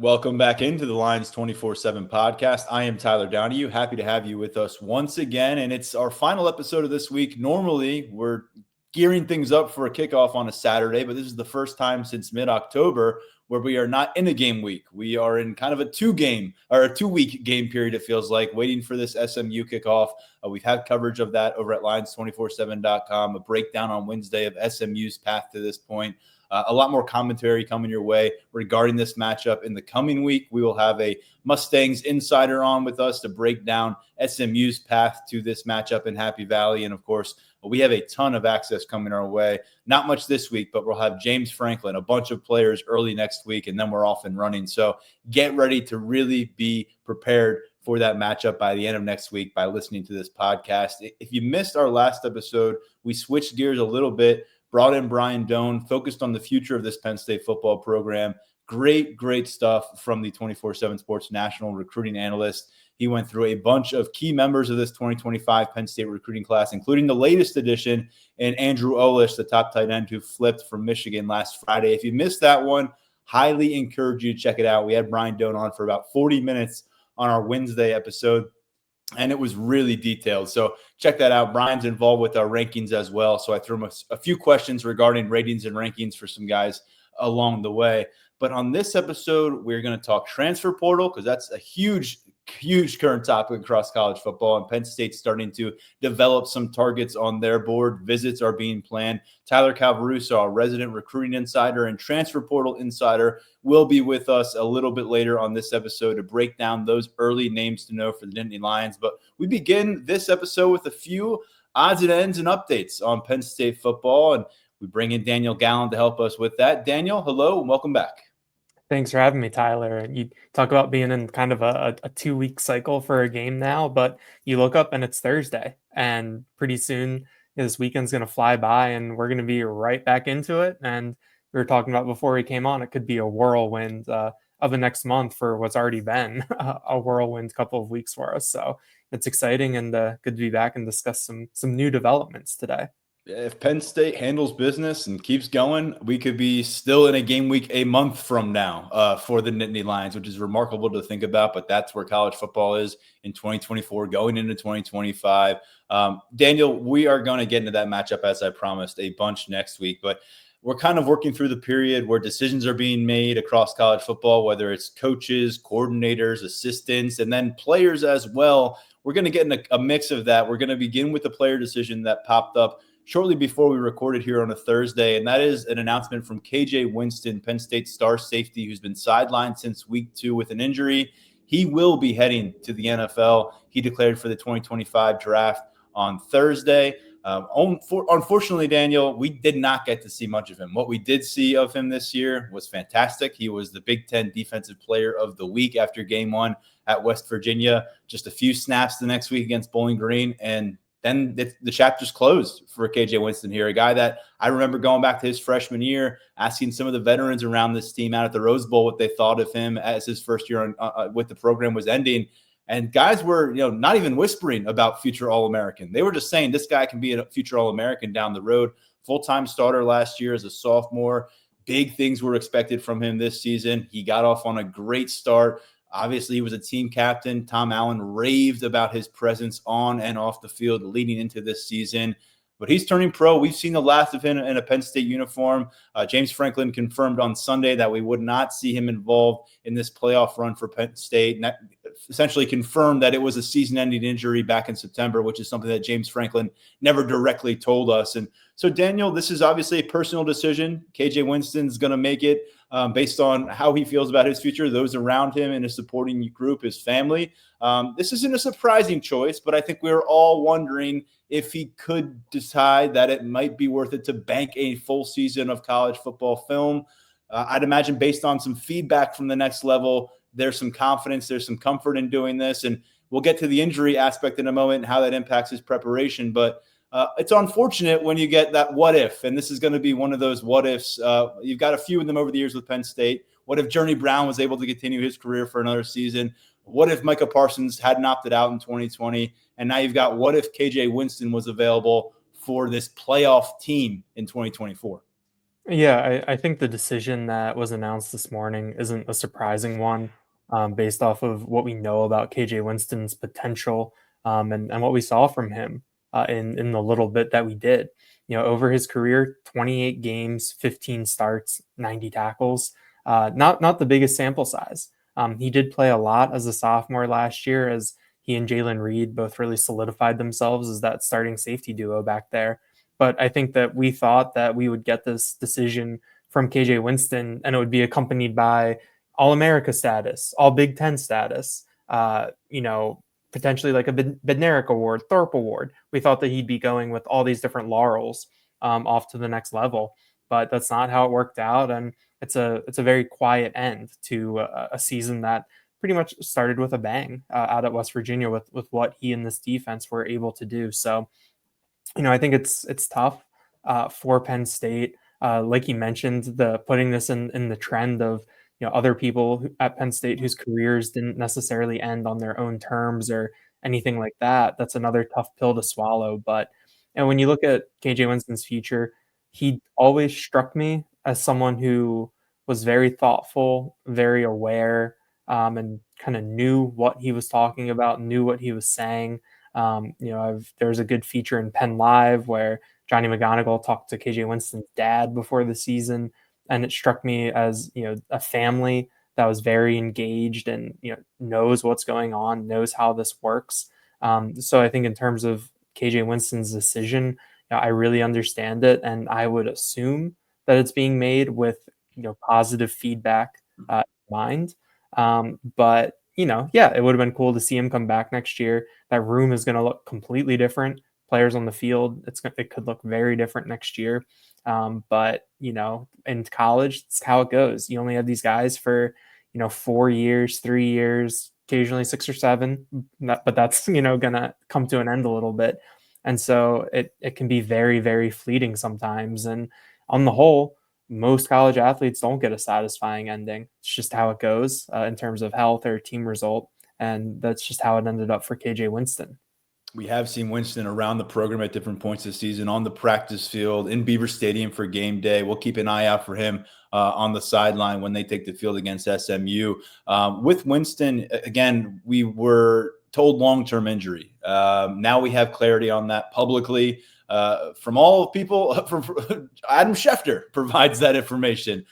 Welcome back into the Lions247 Podcast. I am Tyler Donahue. Happy to have you with us once again. And it's our final episode of this week. Normally, we're gearing things up for a kickoff on a Saturday, but this is the first time since mid-October where we are not in a game week. We are in kind of a two-week game period, it feels like, waiting for this SMU kickoff. We've had coverage of that over at Lions247.com, a breakdown on Wednesday of SMU's path to this point. A lot more commentary coming your way regarding this matchup in the coming week. We will have a Mustangs insider on with us to break down SMU's path to this matchup in Happy Valley. And, of course, we have a ton of access coming our way. Not much this week, but we'll have James Franklin, a bunch of players early next week, and then we're off and running. So get ready to really be prepared for that matchup by the end of next week by listening to this podcast. If you missed our last episode, we switched gears a little bit. Brought in Brian Doan, focused on the future of this Penn State football program. Great stuff from the 24/7 Sports national recruiting analyst. He went through a bunch of key members of this 2025 Penn State recruiting class, including the latest addition in Andrew Olish, the top tight end who flipped from Michigan last Friday. If you missed that one, highly encourage you to check it out. We had Brian Doan on for about 40 minutes on our Wednesday episode, and it was really detailed. So check that out. Brian's involved with our rankings as well. So I threw him a few questions regarding ratings and rankings for some guys along the way. But on this episode, we're going to talk transfer portal because that's a huge current topic across college football. And Penn State's starting to develop some targets on their board. Visits are being planned. Tyler Calvaruso, our resident recruiting insider and transfer portal insider, will be with us a little bit later on this episode to break down those early names to know for the Nittany Lions. But we begin this episode with a few odds and ends and updates on Penn State football. And we bring in Daniel Gallen to help us with that. Daniel, hello and welcome back. Thanks for having me, Tyler. You talk about being in kind of a 2-week cycle for a game now, but you look up and it's Thursday, and pretty soon this weekend's going to fly by and we're going to be right back into it. And we were talking about before we came on, it could be a whirlwind of the next month for what's already been a whirlwind couple of weeks for us. So it's exciting and good to be back and discuss some new developments today. If Penn State handles business and keeps going, we could be still in a game week a month from now for the Nittany Lions, which is remarkable to think about, but that's where college football is in 2024, going into 2025. Daniel, we are going to get into that matchup, as I promised, a bunch next week, but we're kind of working through the period where decisions are being made across college football, whether it's coaches, coordinators, assistants, and then players as well. We're going to get in a mix of that. We're going to begin with the player decision that popped up shortly before we recorded here on a Thursday, and that is an announcement from KJ Winston, Penn State star safety, who's been sidelined since week 2 with an injury. He will be heading to the NFL. He declared for the 2025 draft on Thursday. Unfortunately, Daniel, we did not get to see much of him. What we did see of him this year was fantastic. He was the Big Ten Defensive Player of the Week after Game 1 at West Virginia. Just a few snaps the next week against Bowling Green, and then the chapter's closed for KJ Winston here, a guy that I remember going back to his freshman year, asking some of the veterans around this team out at the Rose Bowl what they thought of him as his first year with the program was ending. And guys were, not even whispering about future All-American. They were just saying this guy can be a future All-American down the road. Full-time starter last year as a sophomore. Big things were expected from him this season. He got off on a great start. Obviously, he was a team captain. Tom Allen raved about his presence on and off the field leading into this season. But he's turning pro. We've seen the last of him in a Penn State uniform. James Franklin confirmed on Sunday that we would not see him involved in this playoff run for Penn State. And that essentially confirmed that it was a season-ending injury back in September, which is something that James Franklin never directly told us. And so, Daniel, this is obviously a personal decision. KJ Winston's going to make it based on how he feels about his future, those around him in his supporting group, his family. This isn't a surprising choice, but I think we're all wondering if he could decide that it might be worth it to bank a full season of college football film. I'd imagine based on some feedback from the next level, there's some confidence, there's some comfort in doing this. And we'll get to the injury aspect in a moment and how that impacts his preparation. But it's unfortunate when you get that what if, and this is going to be one of those what ifs. You've got a few of them over the years with Penn State. What if Journey Brown was able to continue his career for another season? What if Micah Parsons hadn't opted out in 2020? And now you've got what if KJ Winston was available for this playoff team in 2024? Yeah, I think the decision that was announced this morning isn't a surprising one, based off of what we know about KJ Winston's potential, and what we saw from him in the little bit that we did. Over his career, 28 games, 15 starts, 90 tackles. Not the biggest sample size. He did play a lot as a sophomore last year, as he and Jalen Reed both really solidified themselves as that starting safety duo back there. But I think that we thought that we would get this decision from KJ Winston and it would be accompanied by All America status, All Big Ten status, potentially like a Bednarik Award, Thorpe Award. We thought that he'd be going with all these different laurels off to the next level, but that's not how it worked out. And it's a very quiet end to a season that pretty much started with a bang out at West Virginia with what he and this defense were able to do. So I think it's tough for Penn State. Like you mentioned, the putting this in the trend of other people at Penn State whose careers didn't necessarily end on their own terms or anything like that. That's another tough pill to swallow. But when you look at KJ Winston's future, he always struck me as someone who was very thoughtful, very aware, and kind of knew what he was talking about, knew what he was saying. There's a good feature in Penn Live where Johnny McGonigal talked to KJ Winston's dad before the season, and it struck me as a family that was very engaged and knows what's going on, knows how this works. So I think in terms of KJ Winston's decision, I really understand it, and I would assume that it's being made with positive feedback in mind. But yeah, it would have been cool to see him come back next year. That room is going to look completely different. Players on the field, it could look very different next year. But in college, it's how it goes. You only have these guys for 4 years, 3 years, occasionally 6 or 7. But that's gonna come to an end a little bit, and so it can be very, very fleeting sometimes. And on the whole, most college athletes don't get a satisfying ending. It's just how it goes in terms of health or team result. And that's just how it ended up for KJ Winston. We have seen Winston around the program at different points this season, on the practice field, in Beaver Stadium for game day. We'll keep an eye out for him on the sideline when they take the field against SMU. With Winston, again, we were told long-term injury. Now we have clarity on that publicly. From all people, from Adam Schefter provides that information.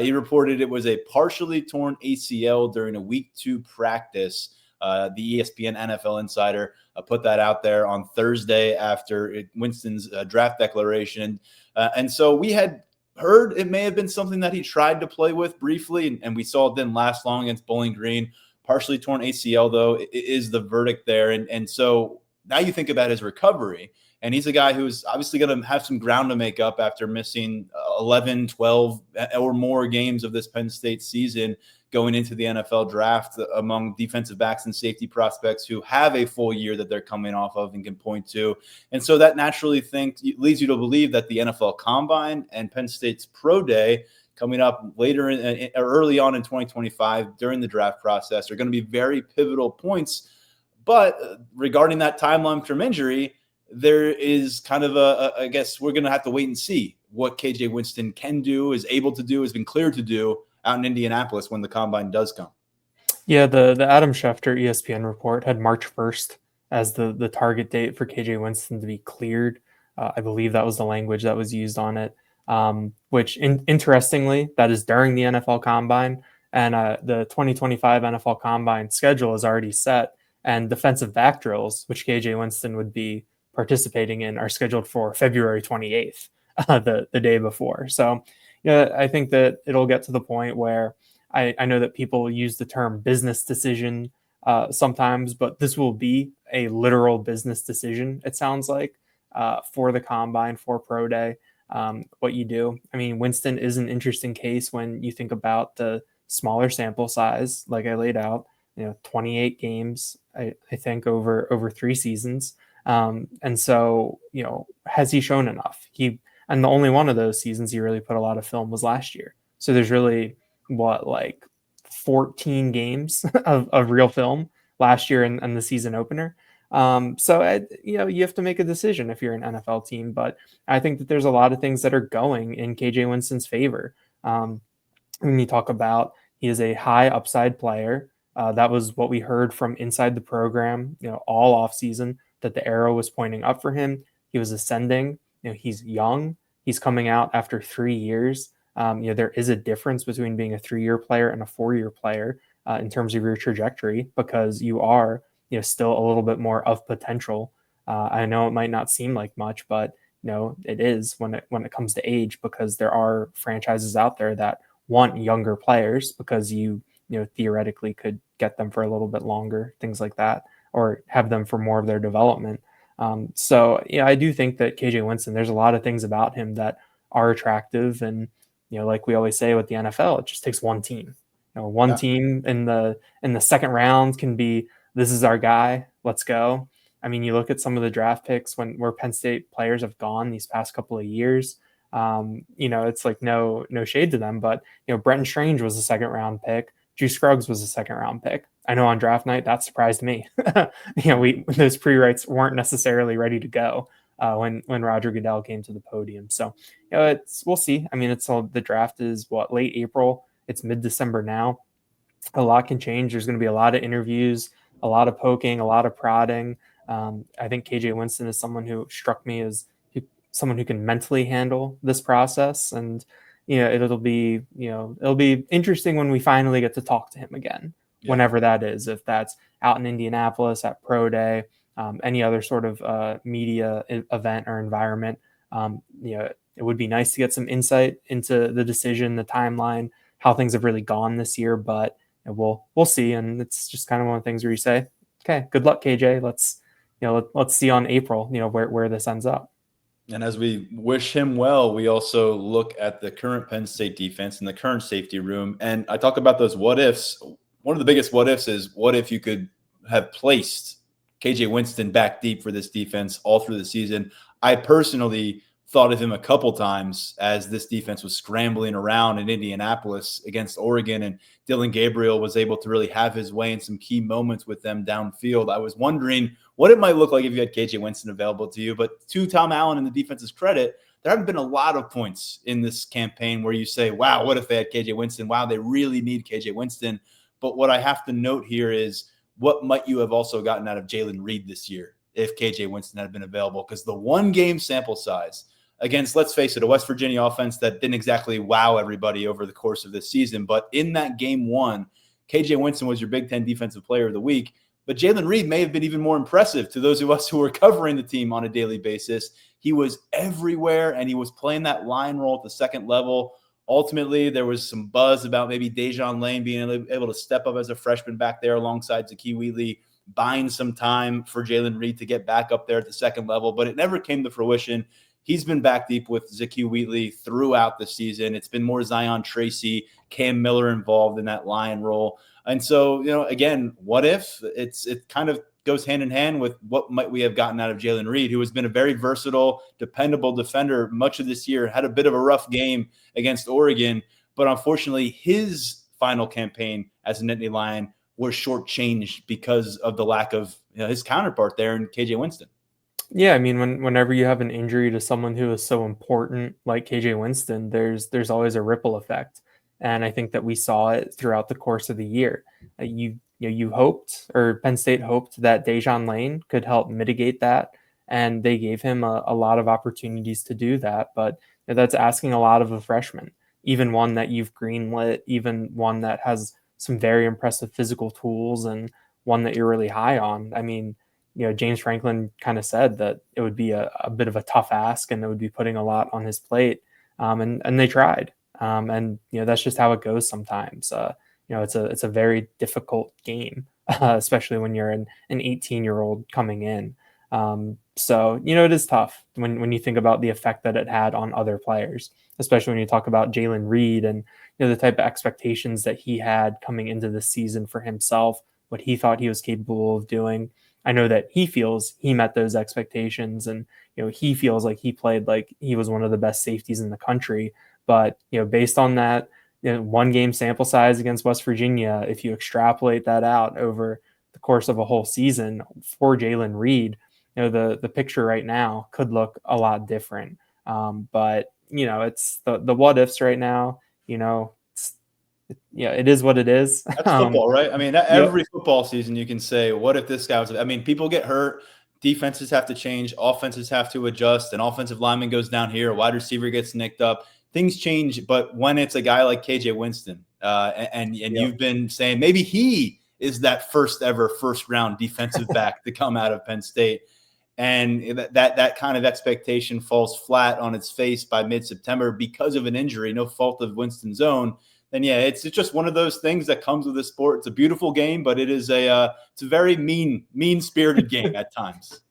He reported it was a partially torn ACL during a week 2 practice. The ESPN NFL Insider put that out there on Thursday after Winston's draft declaration. And so we had heard it may have been something that he tried to play with briefly, and we saw it didn't last long against Bowling Green. Partially torn ACL, though, is the verdict there. And so now you think about his recovery. And he's a guy who's obviously going to have some ground to make up after missing 11, 12 or more games of this Penn State season going into the NFL draft among defensive backs and safety prospects who have a full year that they're coming off of and can point to. And so that naturally leads you to believe that the NFL Combine and Penn State's Pro Day coming up later or early on in 2025 during the draft process are going to be very pivotal points. But regarding that timeline from injury, there is kind of I guess we're going to have to wait and see what KJ Winston can do, is able to do, has been cleared to do out in Indianapolis when the Combine does come. Yeah, the Adam Schefter ESPN report had March 1st as the target date for KJ Winston to be cleared. I believe that was the language that was used on it, which interestingly, that is during the NFL Combine. And the 2025 NFL Combine schedule is already set, and defensive back drills, which KJ Winston would be participating in, are scheduled for February 28th, the day before. So, I think that it'll get to the point where I know that people use the term business decision sometimes, but this will be a literal business decision, it sounds like, for the Combine, for Pro Day, what you do. I mean, Winston is an interesting case when you think about the smaller sample size, like I laid out, 28 games, I think, over 3 seasons. And so, has he shown enough? And the only one of those seasons he really put a lot of film was last year. So there's really 14 games of real film last year and the season opener. You have to make a decision if you're an NFL team, but I think that there's a lot of things that are going in KJ Winston's favor. When you talk about he is a high upside player, that was what we heard from inside the program, all offseason, that the arrow was pointing up for him. He was ascending. He's young. He's coming out after 3 years. There is a difference between being a 3-year player and a 4-year player in terms of your trajectory, because you are still a little bit more of potential. I know it might not seem like much, but it is when it comes to age, because there are franchises out there that want younger players because you theoretically could get them for a little bit longer, things like that, or have them for more of their development. I do think that KJ Winston, there's a lot of things about him that are attractive, and like we always say with the NFL, it just takes one team. One team in the second round can be, this is our guy, let's go. I mean, you look at some of the draft picks where Penn State players have gone these past couple of years. It's like no shade to them, but Brenton Strange was a second round pick. Drew Scruggs was a second round pick. I know on draft night that surprised me. Those pre-writes weren't necessarily ready to go when Roger Goodell came to the podium. So we'll see. I mean, the draft is late April. It's mid-December now. A lot can change. There's going to be a lot of interviews, a lot of poking, a lot of prodding. I think KJ Winston is someone who struck me as someone who can mentally handle this process, and it'll be interesting when we finally get to talk to him again, whenever that is, if that's out in Indianapolis at Pro Day, any other sort of media event or environment. It would be nice to get some insight into the decision, the timeline, how things have really gone this year, but we'll see. And it's just kind of one of the things where you say, okay, good luck, KJ. Let's see on April, where this ends up. And as we wish him well, we also look at the current Penn State defense and the current safety room. And I talk about those what ifs. One of the biggest what ifs is, what if you could have placed KJ Winston back deep for this defense all through the season? I personally thought of him a couple times as this defense was scrambling around in Indianapolis against Oregon, and Dylan Gabriel was able to really have his way in some key moments with them downfield. I was wondering what it might look like if you had KJ Winston available to you. But to Tom Allen and the defense's credit, there haven't been a lot of points in this campaign where you say, wow, what if they had KJ Winston? Wow, they really need KJ Winston. But what I have to note here is, what might you have also gotten out of Jalen Reed this year if KJ Winston had been available? Because the one-game sample size against, let's face it, a West Virginia offense that didn't exactly wow everybody over the course of this season. But in that game one, KJ Winston was your Big Ten Defensive Player of the Week. But Jalen Reed may have been even more impressive to those of us who were covering the team on a daily basis. He was everywhere, and he was playing that line role at the second level. Ultimately, there was some buzz about maybe Dejon Lane being able to step up as a freshman back there alongside Zakee Wheatley, buying some time for Jalen Reed to get back up there at the second level. But it never came to fruition. He's been back deep with Zakee Wheatley throughout the season. It's been more Zion Tracy, Cam Miller involved in that line role. And so, again, what if? It kind of goes hand in hand with what might we have gotten out of Jalen Reed, who has been a very versatile, dependable defender much of this year, had a bit of a rough game against Oregon, but unfortunately his final campaign as a Nittany Lion was shortchanged because of the lack of his counterpart there in KJ Winston. Yeah, I mean, whenever you have an injury to someone who is so important like KJ Winston, there's always a ripple effect. And I think that we saw it throughout the course of the year. You hoped, or Penn State hoped, that Dejon Lane could help mitigate that, and they gave him a lot of opportunities to do that. But that's asking a lot of a freshman, even one that you've greenlit, even one that has some very impressive physical tools, and one that you're really high on. I mean, James Franklin kind of said that it would be a bit of a tough ask, and it would be putting a lot on his plate. And they tried. And that's just how it goes sometimes. It's a very difficult game, especially when you're an 18-year-old coming in. So it is tough when you think about the effect that it had on other players, especially when you talk about Jalen Reed and the type of expectations that he had coming into the season for himself, what he thought he was capable of doing. I know that he feels he met those expectations, and he feels like he played like he was one of the best safeties in the country. But based on that one game sample size against West Virginia, if you extrapolate that out over the the course of a whole season for Jalen Reed, the picture right now could look a lot different. But it's the what ifs right now. It is what it is. That's football, right? I mean, every Yep. football season you can say, what if this guy was – I mean, people get hurt. Defenses have to change. Offenses have to adjust. An offensive lineman goes down here. A wide receiver gets nicked up. Things change. But when it's a guy like KJ Winston and Yep. you've been saying maybe he is that first round defensive back to come out of Penn State, and that kind of expectation falls flat on its face by mid-September because of an injury, no fault of Winston's own, then yeah, it's just one of those things that comes with this sport. It's a beautiful game, but it's a very mean-spirited game at times.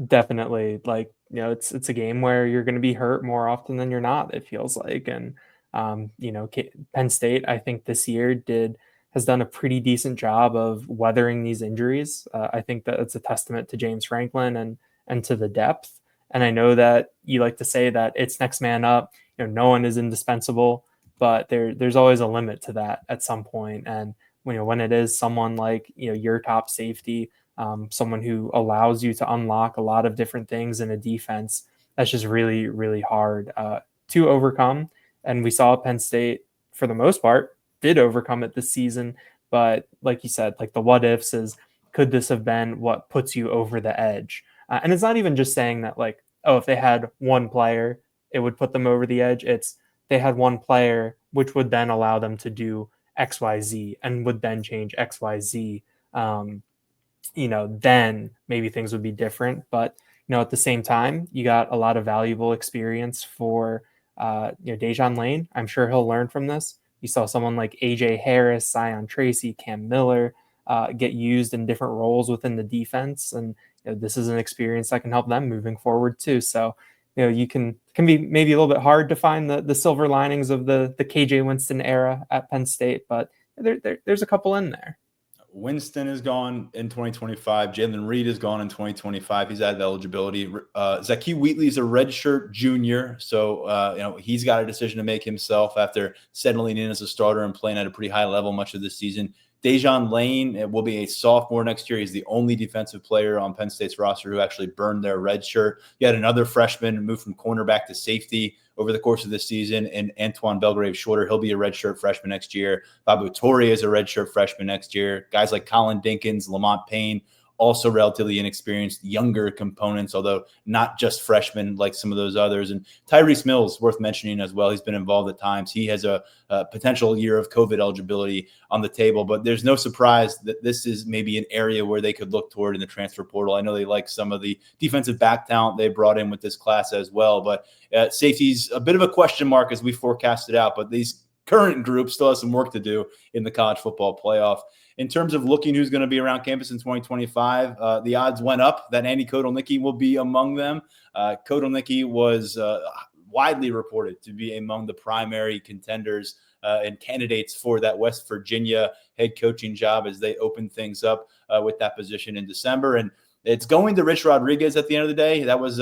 Definitely. Like, it's a game where you're going to be hurt more often than you're not, it feels like. And, Penn State, I think this year has done a pretty decent job of weathering these injuries. I think that it's a testament to James Franklin and to the depth. And I know that you like to say that it's next man up. No one is indispensable, but there's always a limit to that at some point. And when it is someone like your top safety, someone who allows you to unlock a lot of different things in a defense, that's just really, really hard to overcome. And we saw Penn State, for the most part, did overcome it this season. But like you said, like the what ifs is, could this have been what puts you over the edge? And it's not even just saying that like, oh, if they had one player, it would put them over the edge. It's they had one player, which would then allow them to do X, Y, Z, and would then change X, Y, Z. Then maybe things would be different. But, at the same time, you got a lot of valuable experience for, Dejon Lane. I'm sure he'll learn from this. You saw someone like AJ Harris, Zion Tracy, Cam Miller get used in different roles within the defense. And this is an experience that can help them moving forward too. So, you can be maybe a little bit hard to find the silver linings of the KJ Winston era at Penn State, but there's a couple in there. Winston is gone in 2025. Jalen Reed is gone in 2025. He's out of eligibility. Zakee Wheatley's a redshirt junior, so he's got a decision to make himself after settling in as a starter and playing at a pretty high level much of this season. Dejon Lane will be a sophomore next year. He's the only defensive player on Penn State's roster who actually burned their red shirt. You had another freshman move from cornerback to safety over the course of this season, and Antoine Belgrave-Shorter, he'll be a redshirt freshman next year. Babu Torre is a redshirt freshman next year. Guys like Colin Dinkins, Lamont Payne, also relatively inexperienced, younger components, although not just freshmen like some of those others. And Tyrese Mills, worth mentioning as well. He's been involved at times. He has a potential year of COVID eligibility on the table, but there's no surprise that this is maybe an area where they could look toward in the transfer portal. I know they like some of the defensive back talent they brought in with this class as well, but safety's a bit of a question mark as we forecasted out, but these current group still has some work to do in the college football playoff. In terms of looking who's going to be around campus in 2025, the odds went up that Andy Kotelnicki will be among them. Kotelnicki was widely reported to be among the primary contenders and candidates for that West Virginia head coaching job as they open things up with that position in December. And it's going to Rich Rodriguez at the end of the day. That was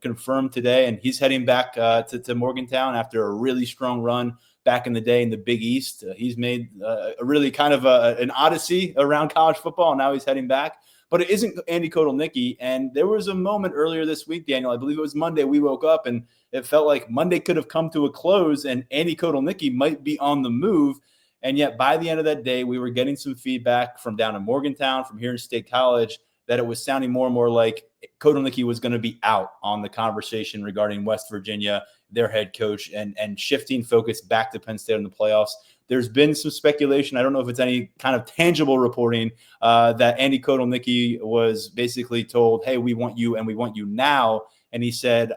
confirmed today, and he's heading back to Morgantown after a really strong run back in the day in the Big East. He's made a really kind of an odyssey around college football, and now he's heading back. But it isn't Andy Kotelnicki. And there was a moment earlier this week, Daniel, I believe it was Monday, we woke up and it felt like Monday could have come to a close and Andy Kotelnicki might be on the move. And yet by the end of that day, we were getting some feedback from down in Morgantown, from here in State College, that it was sounding more and more like Kotelnicki was going to be out on the conversation regarding West Virginia, their head coach, and shifting focus back to Penn State in the playoffs. There's been some speculation. I don't know if it's any kind of tangible reporting that Andy Kotelnicki was basically told, hey, we want you and we want you now. And he said,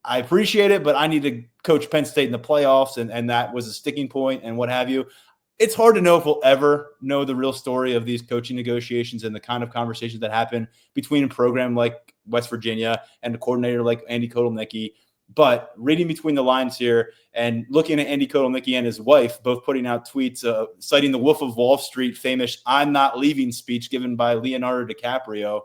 I appreciate it, but I need to coach Penn State in the playoffs. And that was a sticking point and what have you. It's hard to know if we'll ever know the real story of these coaching negotiations and the kind of conversations that happen between a program like West Virginia and a coordinator like Andy Kotelnicki. But reading between the lines here and looking at Andy Kotelnicki and his wife, both putting out tweets citing the Wolf of Wall Street famous "I'm not leaving" speech given by Leonardo DiCaprio,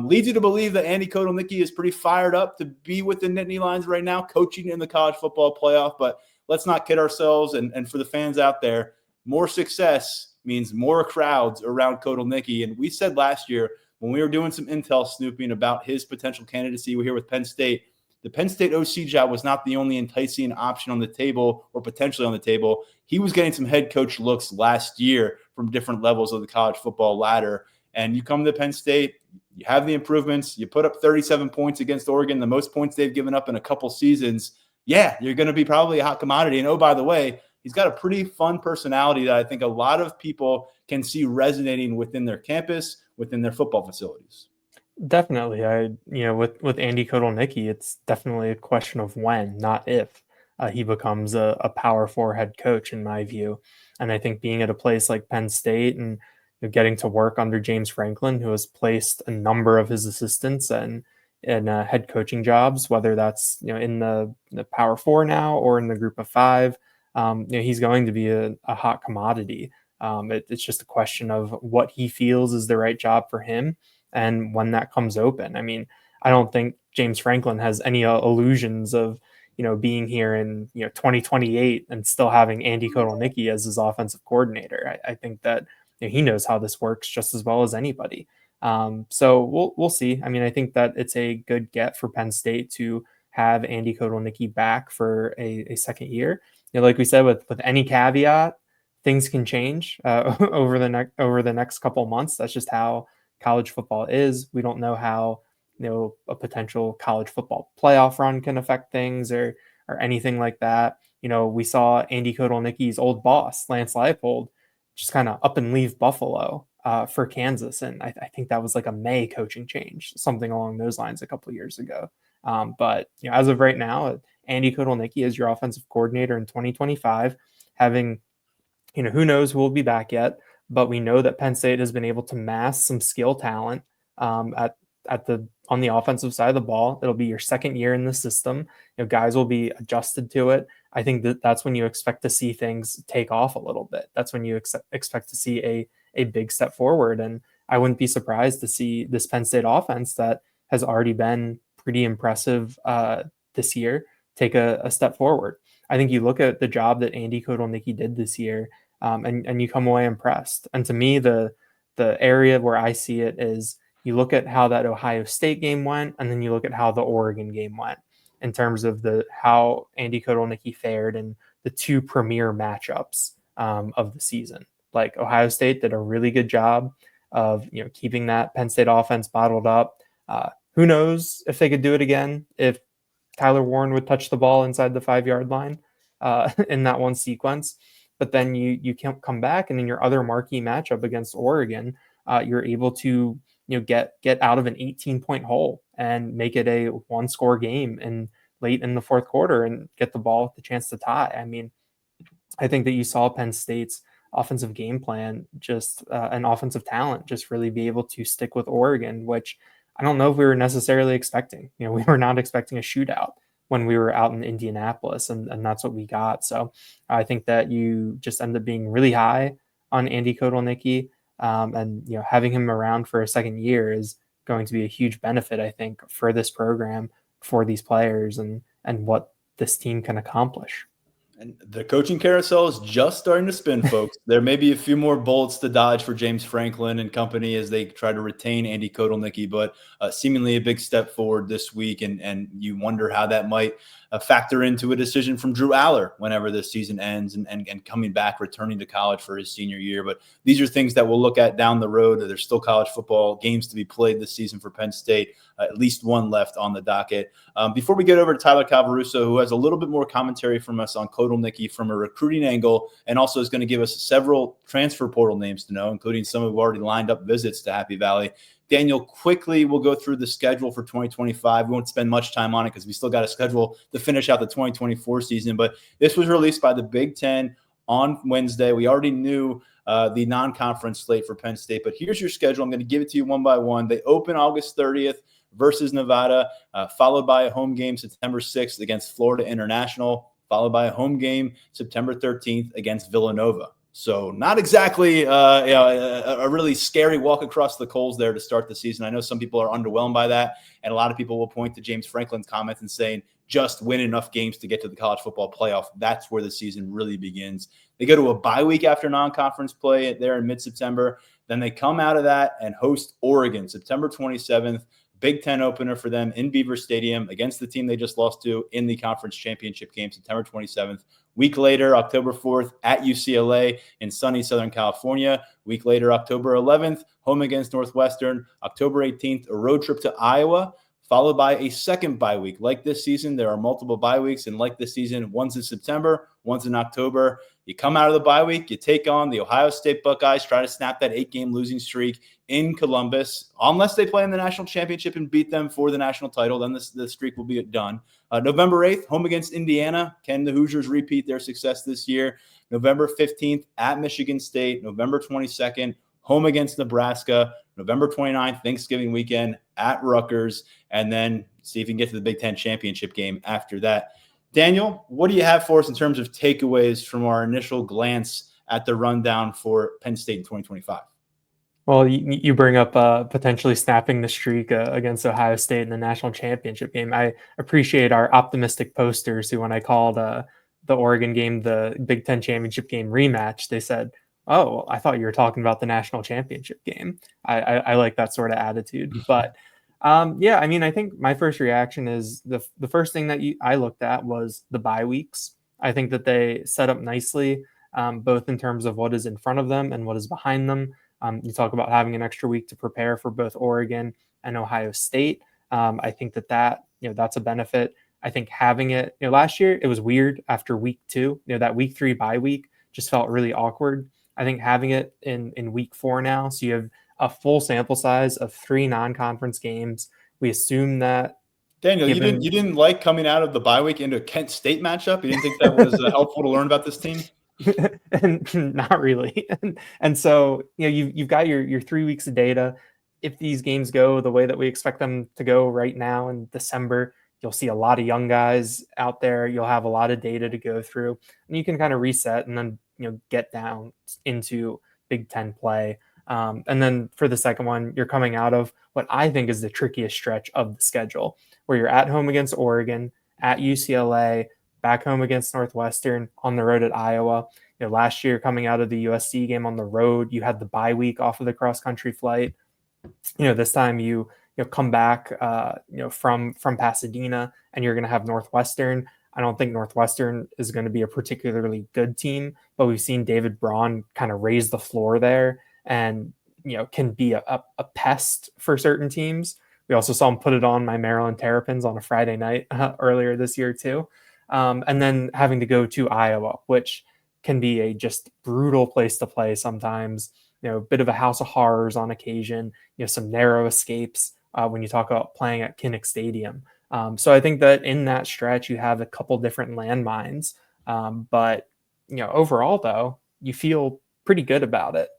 leads you to believe that Andy Kotelnicki is pretty fired up to be with the Nittany Lions right now, coaching in the college football playoff. But let's not kid ourselves. And for the fans out there, more success means more crowds around Kotelnicki. And we said last year when we were doing some intel snooping about his potential candidacy, we're here with Penn State. The Penn State OC job was not the only enticing option on the table or potentially on the table. He was getting some head coach looks last year from different levels of the college football ladder. And you come to Penn State, you have the improvements, you put up 37 points against Oregon, the most points they've given up in a couple seasons. Yeah, you're going to be probably a hot commodity. And oh, by the way, he's got a pretty fun personality that I think a lot of people can see resonating within their campus, within their football facilities. Definitely. With Andy Kotelnicki, it's definitely a question of when, not if, he becomes a Power 4 head coach, in my view. And I think being at a place like Penn State and getting to work under James Franklin, who has placed a number of his assistants in head coaching jobs, whether that's in the Power 4 now or in the Group of 5, he's going to be a hot commodity. It's just a question of what he feels is the right job for him and when that comes open. I mean, I don't think James Franklin has any illusions of being here in 2028 and still having Andy Kotelnicki as his offensive coordinator. I think that he knows how this works just as well as anybody. So we'll see. I mean, I think that it's a good get for Penn State to have Andy Kotelnicki back for a second year. Like we said, with any caveat, things can change over the next couple of months. That's just how college football is. We don't know how a potential college football playoff run can affect things or anything like that. We saw Andy Kotelnicki's old boss, Lance Leipold, just kind of up and leave Buffalo for Kansas. And I think that was like a May coaching change, something along those lines a couple of years ago. But as of right now, Andy Kotelnicki is your offensive coordinator in 2025, having, who knows who will be back yet, but we know that Penn State has been able to mass some skill talent on the offensive side of the ball. It'll be your second year in the system. Guys will be adjusted to it. I think that's when you expect to see things take off a little bit. That's when you expect to see a big step forward. And I wouldn't be surprised to see this Penn State offense that has already been pretty impressive this year take a step forward. I think you look at the job that Andy Kotelnicki did this year, and you come away impressed. And to me, the area where I see it is you look at how that Ohio State game went, and then you look at how the Oregon game went in terms of how Andy Kotelnicki fared in the two premier matchups of the season. Like Ohio State did a really good job of keeping that Penn State offense bottled up. Who knows if they could do it again if Tyler Warren would touch the ball inside the 5-yard line in that one sequence. But then you can't come back, and in your other marquee matchup against Oregon, you're able to get out of an 18-point hole and make it a one-score game and late in the fourth quarter and get the ball with the chance to tie. I mean, I think that you saw Penn State's offensive game plan, just an offensive talent, just really be able to stick with Oregon, which I don't know if we were necessarily expecting. We were not expecting a shootout when we were out in Indianapolis, and that's what we got. So I think that you just end up being really high on Andy Kotelnicki, and having him around for a second year is going to be a huge benefit, I think, for this program, for these players, and what this team can accomplish. And the coaching carousel is just starting to spin, folks. There may be a few more bullets to dodge for James Franklin and company as they try to retain Andy Kotelnicki, but seemingly a big step forward this week. And you wonder how that might factor into a decision from Drew Aller whenever this season ends and coming back, returning to college for his senior year. But these are things that we'll look at down the road. There's still college football games to be played this season for Penn State, at least one left on the docket. Before we get over to Tyler Calvaruso, who has a little bit more commentary from us on Kotelnicki from a recruiting angle, and also is going to give us several transfer portal names to know, including some who've already lined up visits to Happy Valley. Daniel, quickly, we'll go through the schedule for 2025. We won't spend much time on it because we still got a schedule to finish out the 2024 season. But this was released by the Big Ten on Wednesday. We already knew the non-conference slate for Penn State. But here's your schedule. I'm going to give it to you one by one. They open August 30th versus Nevada, followed by a home game September 6th against Florida International, followed by a home game September 13th against Villanova. So not exactly a really scary walk across the coals there to start the season. I know some people are underwhelmed by that, and a lot of people will point to James Franklin's comments and saying, just win enough games to get to the college football playoff. That's where the season really begins. They go to a bye week after non-conference play there in mid-September. Then they come out of that and host Oregon September 27th. Big Ten opener for them in Beaver Stadium against the team they just lost to in the conference championship game, September 27th. Week later, October 4th, at UCLA in sunny Southern California. Week later, October 11th, home against Northwestern. October 18th, a road trip to Iowa, followed by a second bye week. Like this season, there are multiple bye weeks, and like this season, one's in September, one's in October. You come out of the bye week, you take on the Ohio State Buckeyes, try to snap that 8-game losing streak in Columbus. Unless they play in the national championship and beat them for the national title, then the streak will be done. November 8th, home against Indiana. Can the Hoosiers repeat their success this year? November 15th, at Michigan State. November 22nd, home against Nebraska. November 29th, Thanksgiving weekend, at Rutgers. And then see if you can get to the Big Ten championship game after that. Daniel, what do you have for us in terms of takeaways from our initial glance at the rundown for Penn State in 2025? Well, you bring up potentially snapping the streak against Ohio State in the national championship game. I appreciate our optimistic posters who, when I called the Oregon game the Big Ten championship game rematch, they said, "Oh, I thought you were talking about the national championship game." I like that sort of attitude. But yeah, I mean, I think my first reaction is the first thing that I looked at was the bye weeks. I think that they set up nicely, both in terms of what is in front of them and what is behind them. You talk about having an extra week to prepare for both Oregon and Ohio State. I think that that's a benefit. I think having it, last year it was weird after week 2. That week 3 bye week just felt really awkward. I think having it in week 4 now, so you have a full sample size of 3 non-conference games. We assume that. Daniel, you didn't like coming out of the bye week into a Kent State matchup? You didn't think that was helpful to learn about this team? And not really. And so, you've got your 3 weeks of data. If these games go the way that we expect them to go right now in December, you'll see a lot of young guys out there. You'll have a lot of data to go through, and you can kind of reset and then, get down into Big Ten play. And then for the second one, you're coming out of what I think is the trickiest stretch of the schedule, where you're at home against Oregon, at UCLA, back home against Northwestern, on the road at Iowa. Last year, coming out of the USC game on the road, you had the bye week off of the cross-country flight. This time you come back, from Pasadena, and you're going to have Northwestern. I don't think Northwestern is going to be a particularly good team, but we've seen David Braun kind of raise the floor there and, can be a pest for certain teams. We also saw him put it on my Maryland Terrapins on a Friday night earlier this year too. And then having to go to Iowa, which can be a just brutal place to play sometimes, a bit of a house of horrors on occasion, some narrow escapes when you talk about playing at Kinnick Stadium. So I think that in that stretch, you have a couple different landmines. But, overall, though, you feel pretty good about it,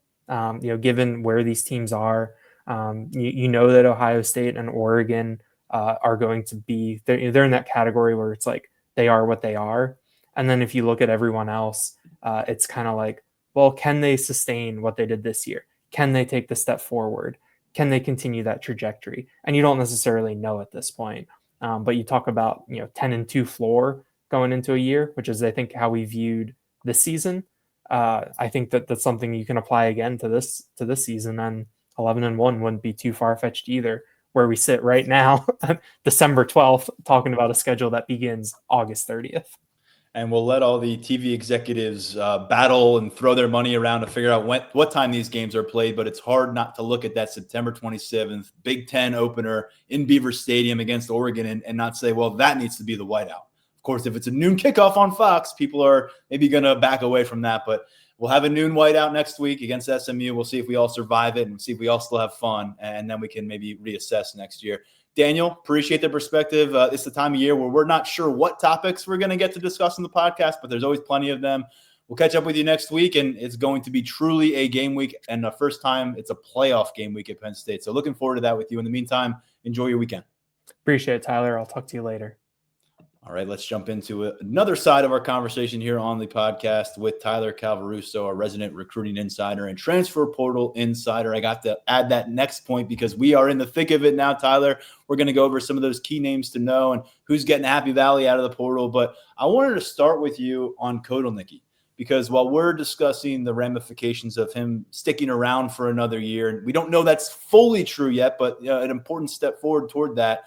given where these teams are. That Ohio State and Oregon are going to be, they're in that category where it's like they are what they are. And then if you look at everyone else, it's kind of like, well, can they sustain what they did this year? Can they take the step forward? Can they continue that trajectory? And you don't necessarily know at this point. But you talk about 10-2 floor going into a year, which is I think how we viewed this season. I think that's something you can apply again to this season, and 11-1 wouldn't be too far-fetched either. Where we sit right now, December 12th, talking about a schedule that begins August 30th. And we'll let all the TV executives battle and throw their money around to figure out what time these games are played. But it's hard not to look at that September 27th Big Ten opener in Beaver Stadium against Oregon and not say, well, that needs to be the whiteout. Of course, if it's a noon kickoff on Fox, people are maybe going to back away from that. But we'll have a noon whiteout next week against SMU. We'll see if we all survive it and see if we all still have fun. And then we can maybe reassess next year. Daniel, appreciate the perspective. It's the time of year where we're not sure what topics we're going to get to discuss in the podcast, but there's always plenty of them. We'll catch up with you next week, and it's going to be truly a game week, and the first time it's a playoff game week at Penn State. So looking forward to that with you. In the meantime, enjoy your weekend. Appreciate it, Tyler. I'll talk to you later. All right, let's jump into another side of our conversation here on the podcast with Tyler Calvaruso, our resident recruiting insider and transfer portal insider. I got to add that next point because we are in the thick of it now, Tyler. We're going to go over some of those key names to know and who's getting Happy Valley out of the portal. But I wanted to start with you on Kotelnicki, because while we're discussing the ramifications of him sticking around for another year, and we don't know that's fully true yet, but an important step forward toward that.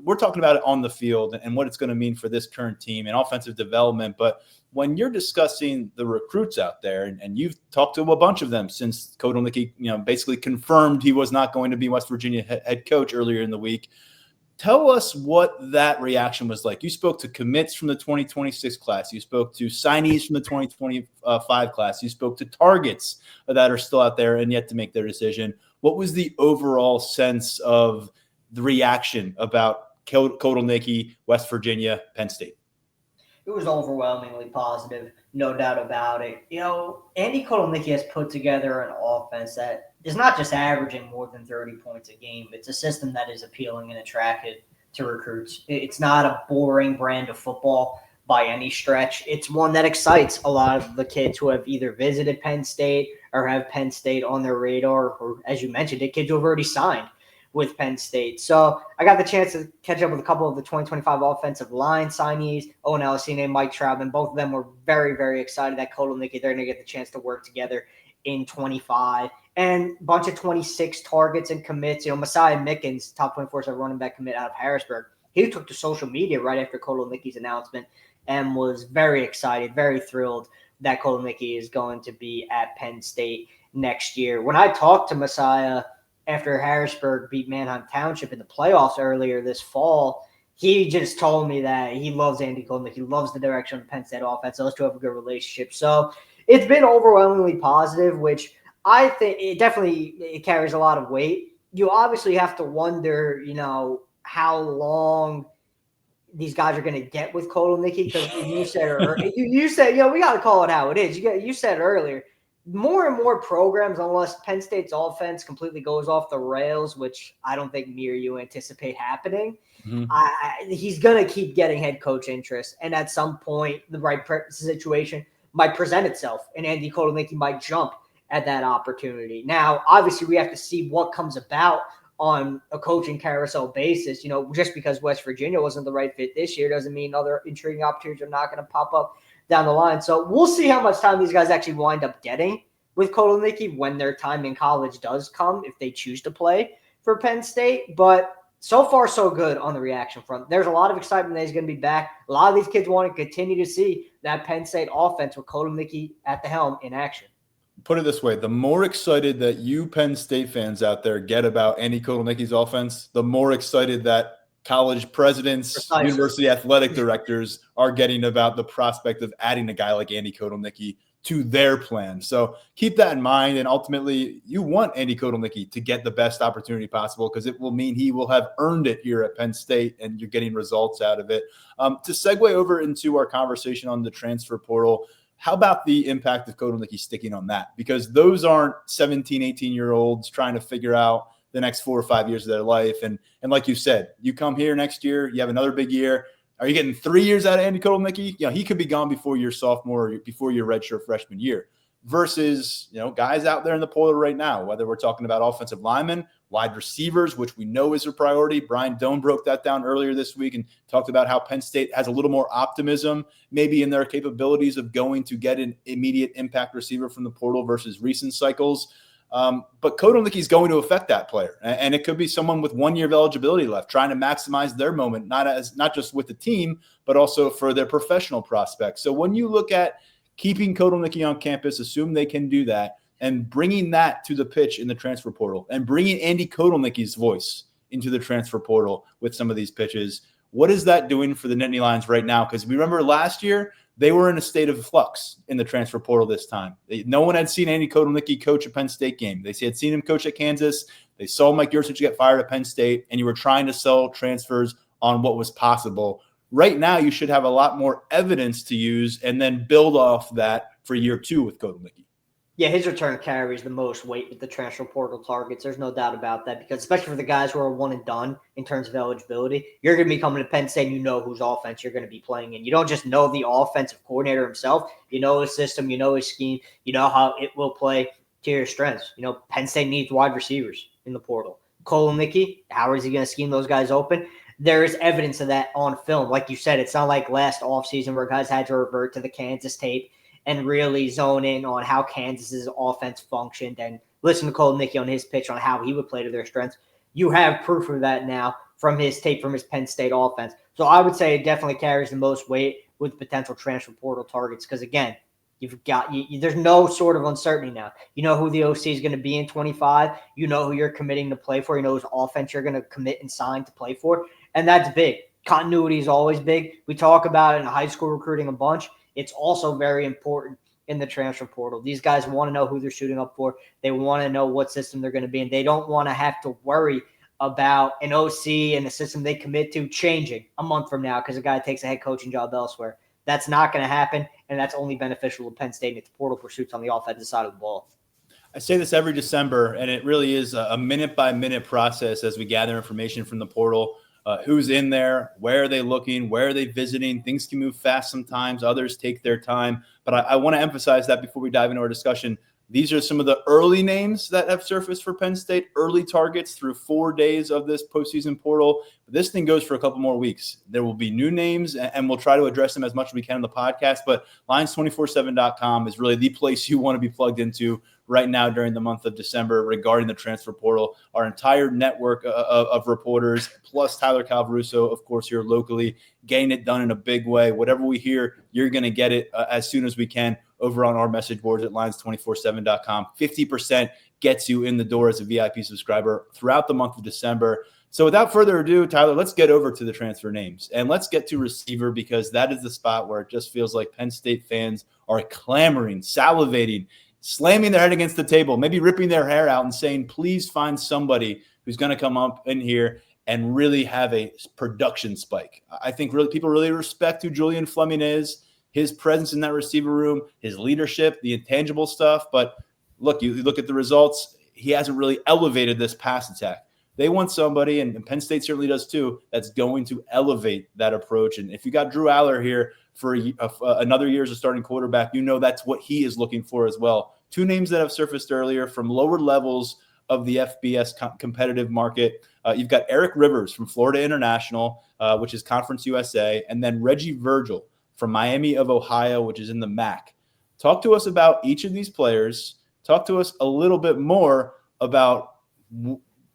We're talking about it on the field and what it's going to mean for this current team and offensive development. But when you're discussing the recruits out there, and you've talked to a bunch of them since Kotelnicki, basically confirmed he was not going to be West Virginia head coach earlier in the week, tell us what that reaction was like. You spoke to commits from the 2026 class. You spoke to signees from the 2025 class. You spoke to targets that are still out there and yet to make their decision. What was the overall sense of the reaction about Kotelnicki, West Virginia, Penn State? It was overwhelmingly positive, no doubt about it. Andy Kotelnicki has put together an offense that is not just averaging more than 30 points a game. It's a system that is appealing and attractive to recruits. It's not a boring brand of football by any stretch. It's one that excites a lot of the kids who have either visited Penn State or have Penn State on their radar, or, as you mentioned, the kids who have already signed with Penn State. So I got the chance to catch up with a couple of the 2025 offensive line signees, Owen Alcine, Mike Traubman. Both of them were very, very excited that Kotelnicki, they're going to get the chance to work together in 25. And a bunch of 26 targets and commits. Messiah Mickens, top 24 running back commit out of Harrisburg, he took to social media right after Kotelnicki's announcement and was very excited, very thrilled that Kotelnicki is going to be at Penn State next year. When I talked to Messiah after Harrisburg beat Manheim Township in the playoffs earlier this fall, he just told me that he loves Andy Kotelnicki. He loves the direction of the Penn State offense. Those two have a good relationship. So it's been overwhelmingly positive, which I think it carries a lot of weight. You obviously have to wonder, how long these guys are going to get with Kotelnicki, because you said, we got to call it how it is. You said earlier, more and more programs, unless Penn State's offense completely goes off the rails, which I don't think me or you anticipate happening, he's going to keep getting head coach interest. And at some point, the right situation might present itself, and Andy Kotelnicki might jump at that opportunity. Now, obviously, we have to see what comes about on a coaching carousel basis. Just because West Virginia wasn't the right fit this year doesn't mean other intriguing opportunities are not going to pop up down the line. So we'll see how much time these guys actually wind up getting with Kotelnicki when their time in college does come, if they choose to play for Penn State. But so far, so good on the reaction front. There's a lot of excitement that he's going to be back. A lot of these kids want to continue to see that Penn State offense with Kotelnicki at the helm in action. Put it this way, the more excited that you Penn State fans out there get about Andy Kotelnicki's offense, the more excited that college presidents, university athletic directors are getting about the prospect of adding a guy like Andy Kotelnicki to their plan. So keep that in mind. And ultimately, you want Andy Kotelnicki to get the best opportunity possible, because it will mean he will have earned it here at Penn State and you're getting results out of it. To segue over into our conversation on the transfer portal, how about the impact of Kotelnicki sticking on that? Because those aren't 17, 18-year-olds trying to figure out the next 4 or 5 years of their life. And like you said, you come here next year, you have another big year. Are you getting 3 years out of Andy Kotelnicki? He could be gone before your sophomore or before your redshirt freshman year. Versus, guys out there in the portal right now, whether we're talking about offensive linemen, wide receivers, which we know is a priority. Brian Doan broke that down earlier this week and talked about how Penn State has a little more optimism maybe in their capabilities of going to get an immediate impact receiver from the portal versus recent cycles. But Kotelnicki is going to affect that player. And it could be someone with 1 year of eligibility left, trying to maximize their moment, not just with the team, but also for their professional prospects. So when you look at keeping Kotelnicki on campus, assume they can do that, and bringing that to the pitch in the transfer portal and bringing Andy Kotelnicki's voice into the transfer portal with some of these pitches, what is that doing for the Nittany Lions right now? Because we remember last year, they were in a state of flux in the transfer portal this time. No one had seen Andy Kotelnicki coach a Penn State game. They had seen him coach at Kansas. They saw Mike Yurcich get fired at Penn State, and you were trying to sell transfers on what was possible. Right now, you should have a lot more evidence to use and then build off that for year two with Kotelnicki. Yeah, his return carries the most weight with the transfer portal targets. There's no doubt about that, because especially for the guys who are one and done in terms of eligibility, you're going to be coming to Penn State and you know whose offense you're going to be playing in. You don't just know the offensive coordinator himself. You know his system. You know his scheme. You know how it will play to your strengths. Penn State needs wide receivers in the portal. Kotelnicki, how is he going to scheme those guys open? There is evidence of that on film. Like you said, it's not like last offseason where guys had to revert to the Kansas tape and really zone in on how Kansas's offense functioned and listen to Kotelnicki on his pitch on how he would play to their strengths. You have proof of that now from his tape from his Penn State offense. So I would say it definitely carries the most weight with potential transfer portal targets because, again, there's no sort of uncertainty now. You know who the OC is going to be in 25. You know who you're committing to play for. You know whose offense you're going to commit and sign to play for. And that's big. Continuity is always big. We talk about it in high school recruiting a bunch. It's also very important in the transfer portal. These guys want to know who they're shooting up for. They want to know what system they're going to be in. They don't want to have to worry about an OC and a system they commit to changing a month from now because a guy takes a head coaching job elsewhere. That's not going to happen, and that's only beneficial to Penn State and its portal pursuits on the offensive side of the ball. I say this every December, and it really is a minute-by-minute process as we gather information from the portal. Who's in there? Where are they looking? Where are they visiting? Things can move fast sometimes. Others take their time. But I want to emphasize that before we dive into our discussion. These are some of the early names that have surfaced for Penn State, early targets through 4 days of this postseason portal. But this thing goes for a couple more weeks. There will be new names, and we'll try to address them as much as we can on the podcast. But Lions247.com is really the place you want to be plugged into right now during the month of December regarding the transfer portal. Our entire network of reporters, plus Tyler Calvaruso, of course, here locally, getting it done in a big way. Whatever we hear, you're going to get it as soon as we can over on our message boards at Lions247.com. 50% gets you in the door as a VIP subscriber throughout the month of December. So without further ado, Tyler, let's get over to the transfer names. And let's get to receiver because that is the spot where it just feels like Penn State fans are clamoring, salivating, slamming their head against the table, maybe ripping their hair out and saying, please find somebody who's going to come up in here and really have a production spike. I think people really respect who Julian Fleming is, his presence in that receiver room, his leadership, the intangible stuff. But look, you look at the results, he hasn't really elevated this pass attack. They want somebody, and Penn State certainly does too, that's going to elevate that approach. And if you got Drew Aller here for another year as a starting quarterback, you know that's what he is looking for as well. 2 names that have surfaced earlier from lower levels of the FBS competitive market. You've got Eric Rivers from Florida International, which is Conference USA, and then Reggie Virgil from Miami of Ohio, which is in the MAC. Talk to us about each of these players. Talk to us a little bit more about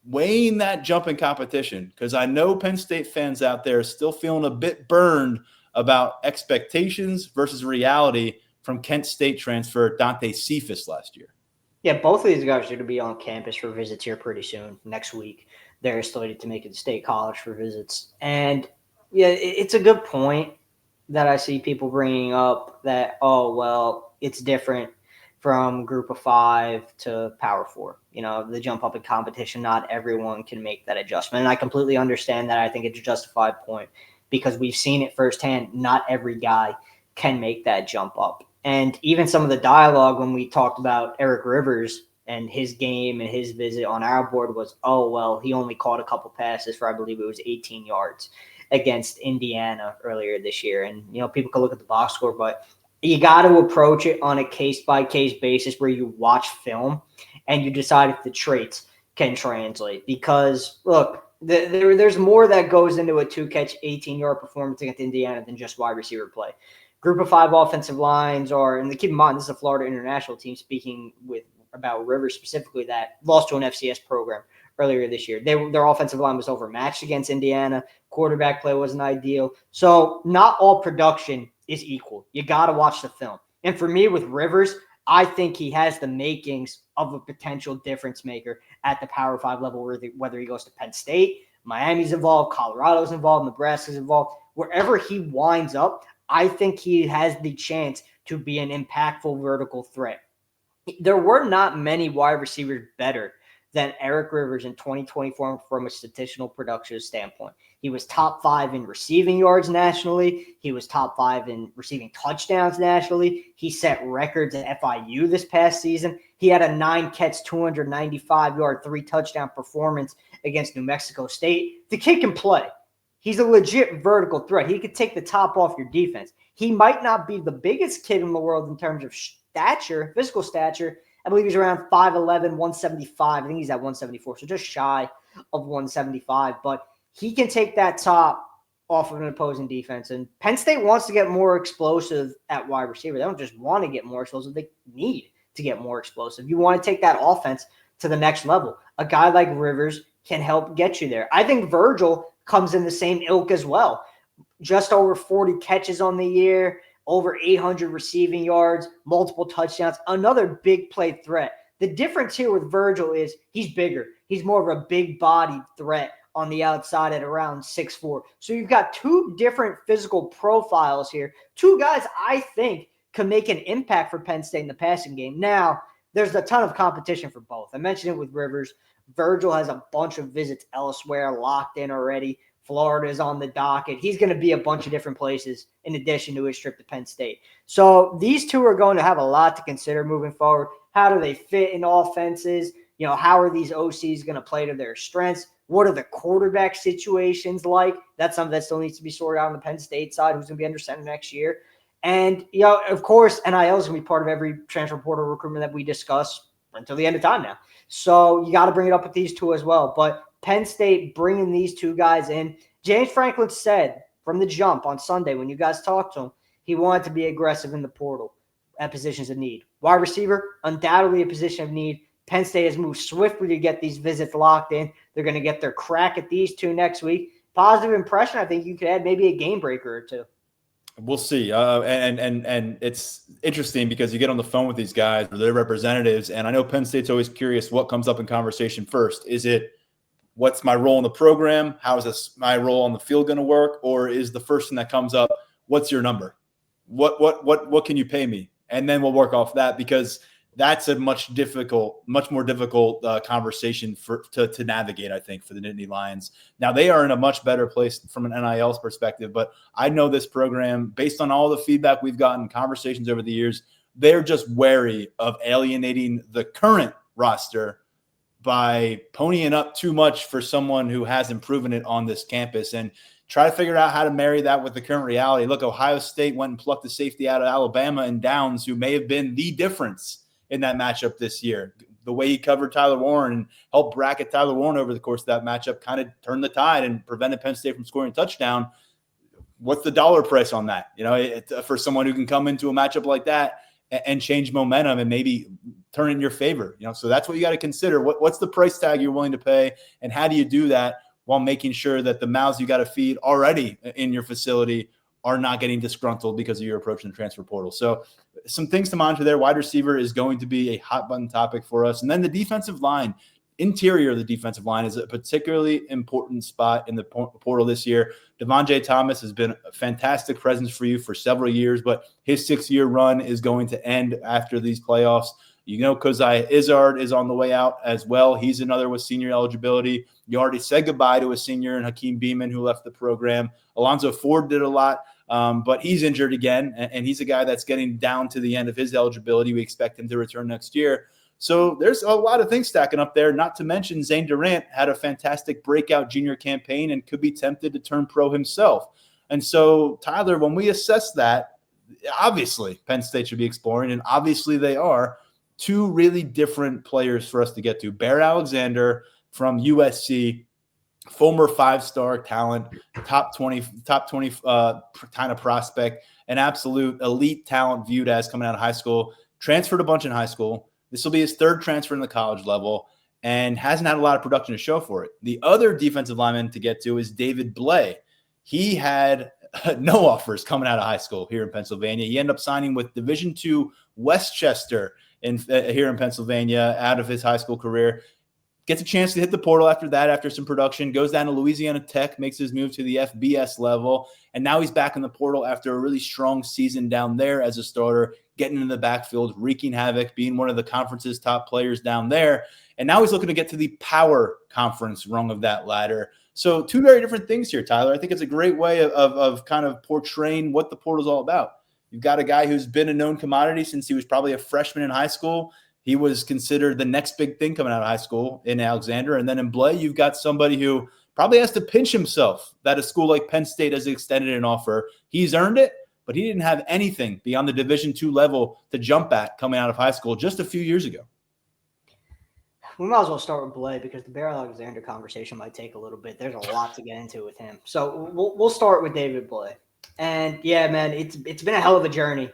weighing that jump in competition, because I know Penn State fans out there are still feeling a bit burned about expectations versus reality from Kent State transfer Dante Cephas last year. Yeah, both of these guys are going to be on campus for visits here pretty soon. Next week, they're slated to make it to State College for visits. And, yeah, it's a good point that I see people bringing up that, oh, well, it's different from Group of 5 to Power 4. The jump up in competition, not everyone can make that adjustment. And I completely understand that. I think it's a justified point because we've seen it firsthand. Not every guy can make that jump up. And even some of the dialogue when we talked about Eric Rivers and his game and his visit on our board was, oh, well, he only caught a couple passes for, I believe it was 18 yards against Indiana earlier this year. And, people can look at the box score, but you got to approach it on a case-by-case basis where you watch film and you decide if the traits can translate. Because, look, there's more that goes into a 2-catch, 18-yard performance against Indiana than just wide receiver play. Group of 5 offensive lines are, and keep in mind, this is a Florida international team speaking about Rivers specifically that lost to an FCS program earlier this year. Their offensive line was overmatched against Indiana. Quarterback play wasn't ideal. So not all production is equal. You got to watch the film. And for me with Rivers, I think he has the makings of a potential difference maker at the Power 5 level, whether he goes to Penn State, Miami's involved, Colorado's involved, Nebraska's involved. Wherever he winds up, I think he has the chance to be an impactful vertical threat. There were not many wide receivers better than Eric Rivers in 2024 from a statistical production standpoint. He was top 5 in receiving yards nationally. He was top 5 in receiving touchdowns nationally. He set records at FIU this past season. He had a 9-catch, 295-yard, 3-touchdown performance against New Mexico State. The kid can play. He's a legit vertical threat. He could take the top off your defense. He might not be the biggest kid in the world in terms of stature, physical stature. I believe he's around 5'11", 175. I think he's at 174, so just shy of 175. But he can take that top off of an opposing defense. And Penn State wants to get more explosive at wide receiver. They don't just want to get more explosive. They need to get more explosive. You want to take that offense to the next level. A guy like Rivers can help get you there. I think Virgil comes in the same ilk as well. Just over 40 catches on the year, over 800 receiving yards, multiple touchdowns, another big play threat. The difference here with Virgil is he's bigger. He's more of a big-bodied threat on the outside at around 6'4". So you've got two different physical profiles here. Two guys I think can make an impact for Penn State in the passing game. Now, there's a ton of competition for both. I mentioned it with Rivers. Virgil has a bunch of visits elsewhere locked in already. Florida is on the docket. He's going to be a bunch of different places in addition to his trip to Penn State. So these two are going to have a lot to consider moving forward. How do they fit in offenses? How are these OCs going to play to their strengths? What are the quarterback situations like? That's something that still needs to be sorted out on the Penn State side, who's going to be under center next year. And, of course, NIL is going to be part of every transfer portal recruitment that we discuss until the end of time now. So you got to bring it up with these two as well. But Penn State bringing these two guys in. James Franklin said from the jump on Sunday when you guys talked to him, he wanted to be aggressive in the portal at positions of need. Wide receiver, undoubtedly a position of need. Penn State has moved swiftly to get these visits locked in. They're going to get their crack at these two next week. Positive impression, I think you could add maybe a game breaker or two. We'll see. And it's interesting because you get on the phone with these guys or their representatives, and I know Penn State's always curious what comes up in conversation first. Is it what's my role in the program? How is my role on the field going to work? Or is the first thing that comes up, what's your number? What can you pay me? And then we'll work off that, because that's a much more difficult conversation to navigate, I think, for the Nittany Lions. Now, they are in a much better place from an NIL perspective, but I know this program, based on all the feedback we've gotten, conversations over the years, they're just wary of alienating the current roster by ponying up too much for someone who hasn't proven it on this campus, and try to figure out how to marry that with the current reality. Look, Ohio State went and plucked the safety out of Alabama and Downs, who may have been the difference in that matchup this year. The way he covered Tyler Warren and helped bracket Tyler Warren over the course of that matchup kind of turned the tide and prevented Penn State from scoring a touchdown. What's the dollar price on that? For someone who can come into a matchup like that and change momentum and maybe turn it in your favor. So that's what you got to consider. What's the price tag you're willing to pay, and how do you do that while making sure that the mouths you got to feed already in your facility are not getting disgruntled because of your approach in the transfer portal. So some things to monitor there. Wide receiver is going to be a hot button topic for us. And then the defensive line, interior of the defensive line, is a particularly important spot in the portal this year. Devontae Thomas has been a fantastic presence for you for several years, but his 6-year run is going to end after these playoffs. Kozai Izzard is on the way out as well. He's another with senior eligibility. You already said goodbye to a senior in Hakeem Beamon, who left the program. Alonzo Ford did a lot, but he's injured again, and he's a guy that's getting down to the end of his eligibility. We expect him to return next year. So there's a lot of things stacking up there, not to mention Zane Durant had a fantastic breakout junior campaign and could be tempted to turn pro himself. And so, Tyler, when we assess that, obviously Penn State should be exploring, and obviously they are, two really different players for us to get to. Bear Alexander from USC, former 5-star talent, top 20 kind of prospect, an absolute elite talent viewed as coming out of high school, transferred a bunch in high school. This will be his third transfer in the college level and hasn't had a lot of production to show for it. The other defensive lineman to get to is David Blay. He had no offers coming out of high school here in Pennsylvania. He ended up signing with Division II Westchester here in Pennsylvania out of his high school career. Gets a chance to hit the portal after that, after some production, goes down to Louisiana Tech, makes his move to the FBS level, and now he's back in the portal after a really strong season down there as a starter, getting in the backfield, wreaking havoc, being one of the conference's top players down there. And now he's looking to get to the power conference rung of that ladder. So 2 very different things here, Tyler. I think it's a great way of kind of portraying what the portal is all about. You've got a guy who's been a known commodity since he was probably a freshman in high school. He was considered the next big thing coming out of high school in Alexander. And then in Blay, you've got somebody who probably has to pinch himself that a school like Penn State has extended an offer. He's earned it, but he didn't have anything beyond the Division II level to jump at coming out of high school just a few years ago. We might as well start with Blay because the Bear Alexander conversation might take a little bit. There's a lot to get into with him. So we'll start with David Blay. And yeah, man, it's been a hell of a journey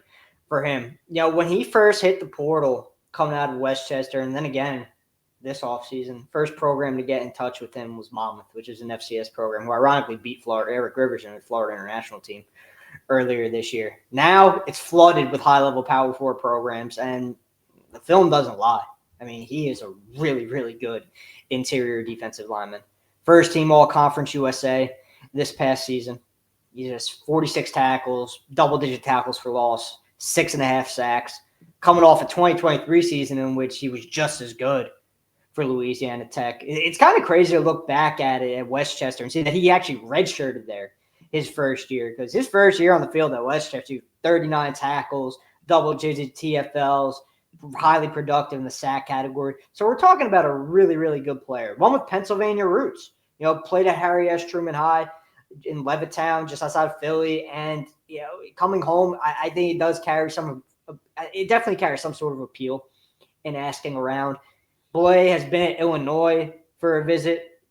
for him. You know, when he first hit the portal coming out of Westchester, and then again this offseason, first program to get in touch with him was Monmouth, which is an FCS program who ironically beat Eric Rivers and the Florida international team earlier this year. Now it's flooded with high-level Power 4 programs, and the film doesn't lie. I mean, he is a really, really good interior defensive lineman. First team All-Conference USA this past season. He has 46 tackles, double-digit tackles for loss, 6.5 sacks, coming off a 2023 season in which he was just as good for Louisiana Tech. It's kind of crazy to look back at it at Westchester and see that he actually redshirted there his first year, because his first year on the field at Westchester, 39 tackles, double-digit TFLs, highly productive in the sack category. So we're talking about a really, really good player. One with Pennsylvania roots. You know, played at Harry S. Truman High in Levittown, just outside of Philly. And, you know, coming home, I think it does carry it definitely carries some sort of appeal in asking around. Blay has been at Illinois for a visit.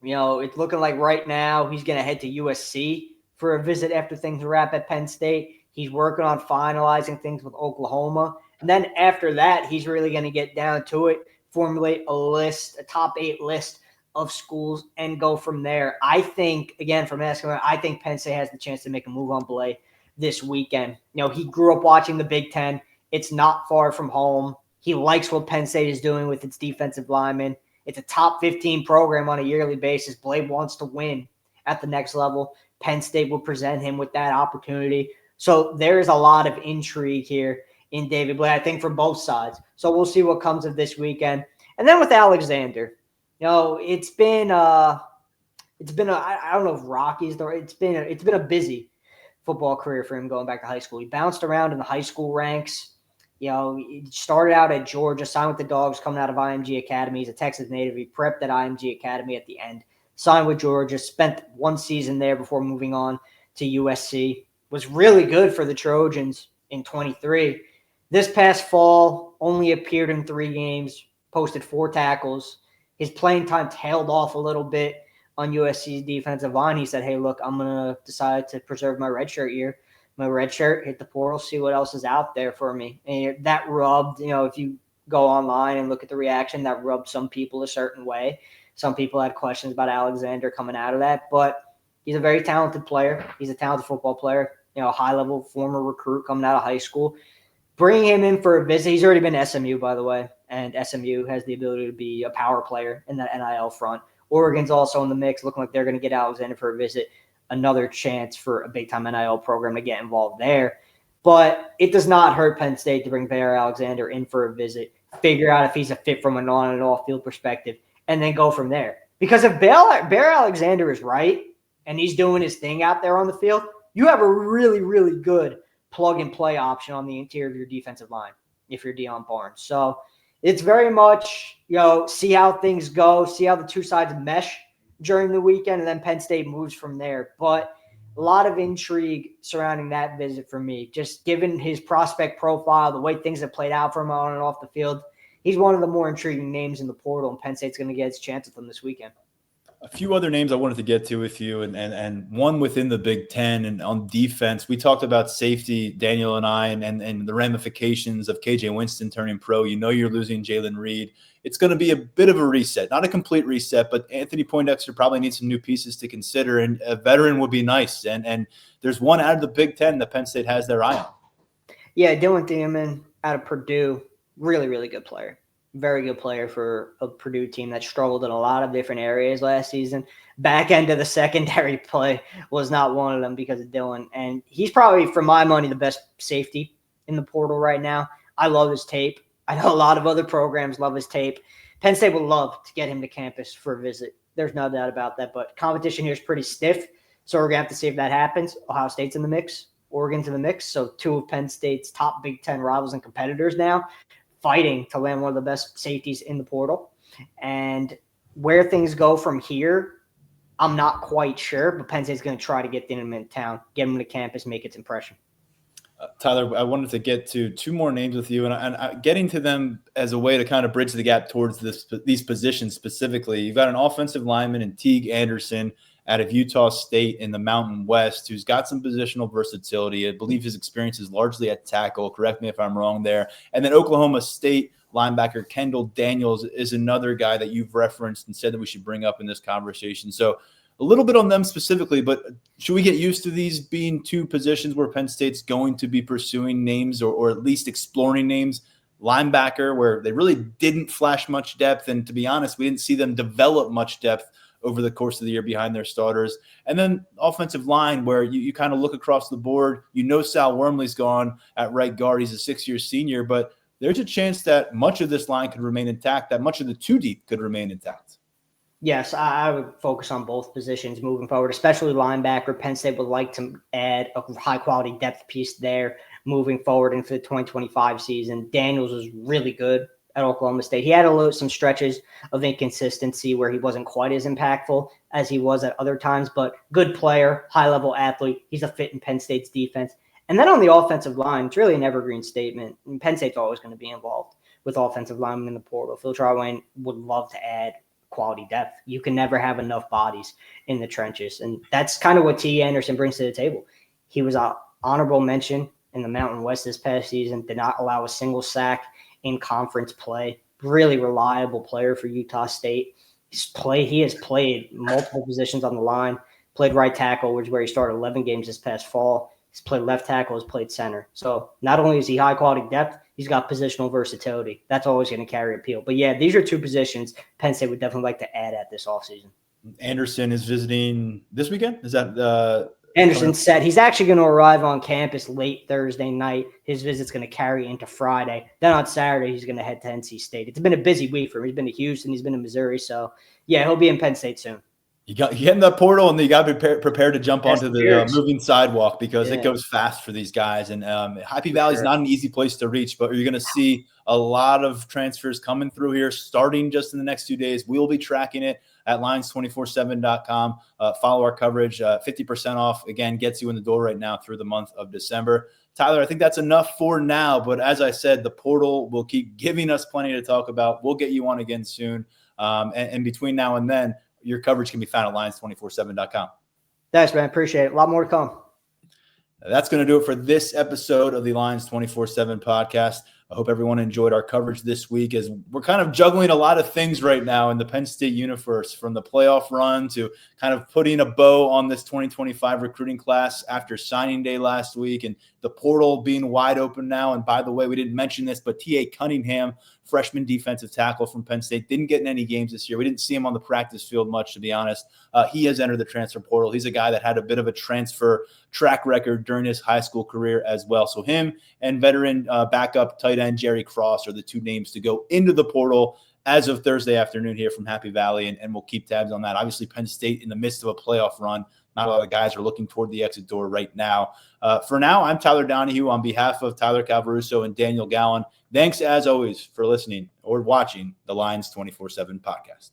You know, it's looking like right now he's going to head to USC for a visit after things wrap at Penn State. He's working on finalizing things with Oklahoma. And then after that, he's really going to get down to it, formulate a top 8 list of schools, and go from there. I think, again, from asking around, I think Penn State has the chance to make a move on Blay this weekend. You know, he grew up watching the Big Ten. It's not far from home. He likes what Penn State is doing with its defensive linemen. It's a top 15 program on a yearly basis. Blay wants to win at the next level. Penn State will present him with that opportunity. So there is a lot of intrigue here in David Blay, I think, for both sides. So we'll see what comes of this weekend. And then with Alexander, you know, it's been I don't know if Rocky's the right. It's been a busy football career for him going back to high school. He bounced around in the high school ranks. You know, he started out at Georgia, signed with the Dogs coming out of IMG Academy. He's a Texas native. He prepped at IMG Academy at the end, signed with Georgia, spent one season there before moving on to USC. Was really good for the Trojans in 23. This past fall, only appeared in 3 games, posted 4 tackles. His playing time tailed off a little bit on USC's defensive line. He said, hey, look, I'm going to decide to preserve my redshirt year. My redshirt, hit the portal, see what else is out there for me. And that rubbed, you know, if you go online and look at the reaction, that rubbed some people a certain way. Some people had questions about Alexander coming out of that. But he's a very talented player. He's a talented football player, you know, high-level former recruit coming out of high school. Bringing him in for a visit. He's already been at SMU, by the way, and SMU has the ability to be a power player in that NIL front. Oregon's also in the mix, looking like they're going to get Alexander for a visit. Another chance for a big-time NIL program to get involved there. But it does not hurt Penn State to bring Bear Alexander in for a visit, figure out if he's a fit from an on- and off-field perspective, and then go from there. Because if Bear Alexander is right and he's doing his thing out there on the field, you have a really, really good plug-and-play option on the interior of your defensive line if you're Deion Barnes. So it's very much, you know, see how things go, see how the two sides mesh during the weekend, and then Penn State moves from there. But a lot of intrigue surrounding that visit for me, just given his prospect profile, the way things have played out for him on and off the field. He's one of the more intriguing names in the portal, and Penn State's going to get its chance with him this weekend. A few other names I wanted to get to with you, and one within the Big Ten. And on defense, we talked about safety, Daniel and I, and the ramifications of KJ Winston turning pro. You know you're losing Jalen Reed. It's going to be a bit of a reset, not a complete reset, but Anthony Poindexter probably needs some new pieces to consider, and a veteran would be nice. And there's one out of the Big Ten that Penn State has their eye on. Yeah, Dylan Thiemann out of Purdue, really, really good player. Very good player for a Purdue team that struggled in a lot of different areas last season. Back end of the secondary play was not one of them because of Dylan. And he's probably, for my money, the best safety in the portal right now. I love his tape. I know a lot of other programs love his tape. Penn State would love to get him to campus for a visit There's no doubt about that. But competition here is pretty stiff. So we're going to have to see if that happens. Ohio State's in the mix. Oregon's in the mix. So two of Penn State's top Big Ten rivals and competitors now fighting to land one of the best safeties in the portal. And where things go from here, I'm not quite sure. But Penn State's going to try to get them in town, get them to campus, make its impression. Tyler, I wanted to get to two more names with you, and getting to them as a way to kind of bridge the gap towards these positions specifically. You've got an offensive lineman in Teague Anderson out of Utah State in the Mountain West, who's got some positional versatility. I believe his experience is largely at tackle. Correct me if I'm wrong there. And then Oklahoma State linebacker Kendall Daniels is another guy that you've referenced and said that we should bring up in this conversation. So a little bit on them specifically, but should we get used to these being two positions where Penn State's going to be pursuing names or at least exploring names? Linebacker, where they really didn't flash much depth, and to be honest, we didn't see them develop much depth over the course of the year behind their starters. And then offensive line, where you kind of look across the board, Sal Wormley's gone at right guard. He's a 6-year senior, but there's a chance that much of this line could remain intact, that much of the two deep could remain intact. Yes, I would focus on both positions moving forward, especially linebacker. Penn State would like to add a high-quality depth piece there moving forward into the 2025 season. Daniels was really good at Oklahoma State. He had some stretches of inconsistency where he wasn't quite as impactful as he was at other times, but good player, high-level athlete. He's a fit in Penn State's defense. And then on the offensive line, it's really an evergreen statement. And Penn State's always going to be involved with offensive linemen in the portal. Phil Trotwine would love to add quality depth. You can never have enough bodies in the trenches. And that's kind of what T. Anderson brings to the table. He was an honorable mention in the Mountain West this past season, did not allow a single sack in conference play. Really reliable player for Utah State. He has played multiple positions on the line, played right tackle, which is where he started 11 games this past fall. He's played left tackle, he's played center. So not only is he high quality depth, he's got positional versatility. That's always going to carry appeal. But yeah, these are two positions Penn State would definitely like to add at this offseason. Anderson is visiting this weekend? Is that Anderson said he's actually going to arrive on campus late Thursday night. His visit's going to carry into Friday. Then on Saturday, he's going to head to NC State. It's been a busy week for him. He's been to Houston. He's been to Missouri. So, yeah, he'll be in Penn State soon. You get in that portal, and you got to be prepared to jump onto the moving sidewalk because it goes fast for these guys. And Happy Valley is not an easy place to reach, but you're going to see a lot of transfers coming through here starting just in the next 2 days. We'll be tracking it at Lions247.com. Follow our coverage. 50% off, again, gets you in the door right now through the month of December. Tyler, I think that's enough for now. But as I said, the portal will keep giving us plenty to talk about. We'll get you on again soon. And between now and then, your coverage can be found at Lions247.com. Thanks, man. Appreciate it. A lot more to come. That's going to do it for this episode of the Lions 24/7 podcast. I hope everyone enjoyed our coverage this week as we're kind of juggling a lot of things right now in the Penn State universe, from the playoff run to kind of putting a bow on this 2025 recruiting class after signing day last week and the portal being wide open now. And by the way, we didn't mention this, but T.A. Cunningham, freshman defensive tackle from Penn State, didn't get in any games this year. We didn't see him on the practice field much, to be honest. He has entered the transfer portal. He's a guy that had a bit of a transfer track record during his high school career as well. So him and veteran backup tight end Jerry Cross are the two names to go into the portal as of Thursday afternoon here from Happy Valley, and we'll keep tabs on that. Obviously, Penn State in the midst of a playoff run. Not a lot of guys are looking toward the exit door right now. For now, I'm Tyler Donahue on behalf of Tyler Calvaruso and Daniel Gallen. Thanks, as always, for listening or watching the Lions 24/7 podcast.